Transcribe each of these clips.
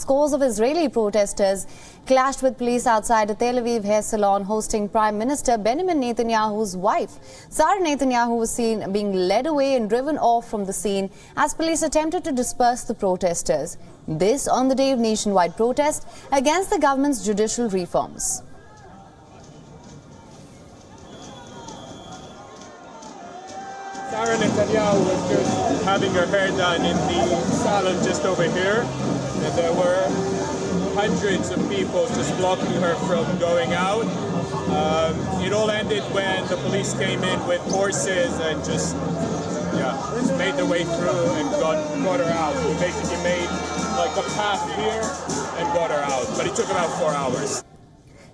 scores of Israeli protesters clashed with police outside a Tel Aviv Hair Salon hosting Prime Minister Benjamin Netanyahu's wife. Sara Netanyahu was seen being led away and driven off from the scene as police attempted to disperse the protesters. This on the day of nationwide protest against the government's judicial reforms. Sara Netanyahu was just having her hair done in the salon just over here, and there were hundreds of people just blocking her from going out. It all ended when the police came in with horses and just made their way through and got her out. They basically made like a path here and got her out, but it took about 4 hours.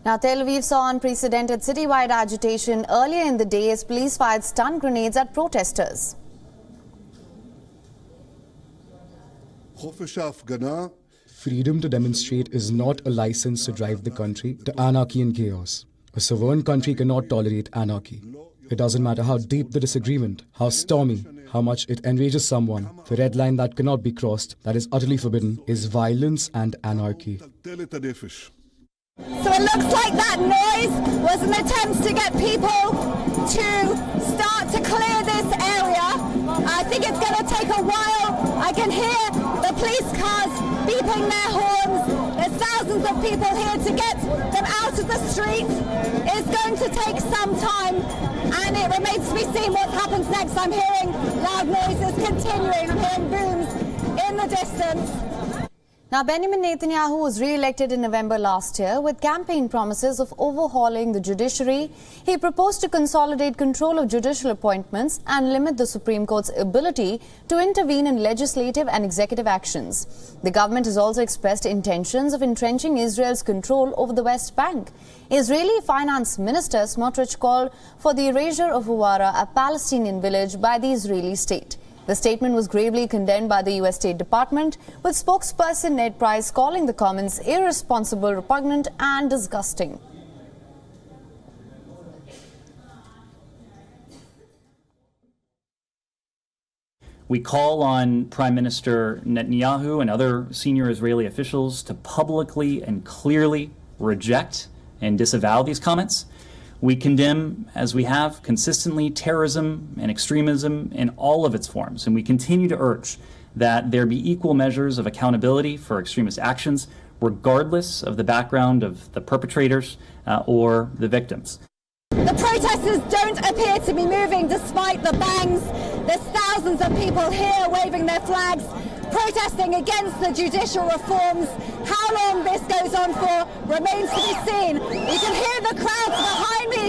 Now, Tel Aviv saw unprecedented citywide agitation earlier in the day as police fired stun grenades at protesters. Freedom to demonstrate is not a license to drive the country to anarchy and chaos. A sovereign country cannot tolerate anarchy. It doesn't matter how deep the disagreement, how stormy, how much it enrages someone. The red line that cannot be crossed, that is utterly forbidden, is violence and anarchy. So it looks like that noise was an attempt to get people to start to clear this area. I think it's going to take a while. I can hear the police cars beeping their horns. There's thousands of people here to get them out of the street. It's going to take some time, and it remains to be seen what happens next. I'm hearing loud noises continuing. I'm hearing booms in the distance. Now, Benjamin Netanyahu was re-elected in November last year with campaign promises of overhauling the judiciary. He proposed to consolidate control of judicial appointments and limit the Supreme Court's ability to intervene in legislative and executive actions. The government has also expressed intentions of entrenching Israel's control over the West Bank. Israeli Finance Minister Smotrich called for the erasure of Huwara, a Palestinian village, by the Israeli state. The statement was gravely condemned by the US State Department, with spokesperson Ned Price calling the comments irresponsible, repugnant and disgusting. We call on Prime Minister Netanyahu and other senior Israeli officials to publicly and clearly reject and disavow these comments. We condemn, as we have consistently, terrorism and extremism in all of its forms, and we continue to urge that there be equal measures of accountability for extremist actions, regardless of the background of the perpetrators or the victims. The protesters don't appear to be moving despite the bangs. There's thousands of people here waving their flags, protesting against the judicial reforms. How long this goes on for remains to be seen. You can hear the crowds behind me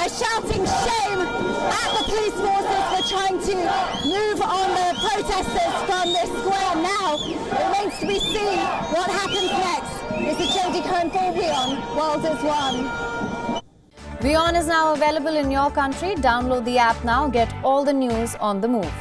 shouting shame at the police forces for trying to move on the protesters from this square now. It remains to be seen what happens next. This is Jodie Cohen for WION. World is One. WION is now available in your country. Download the app now. Get all the news on the move.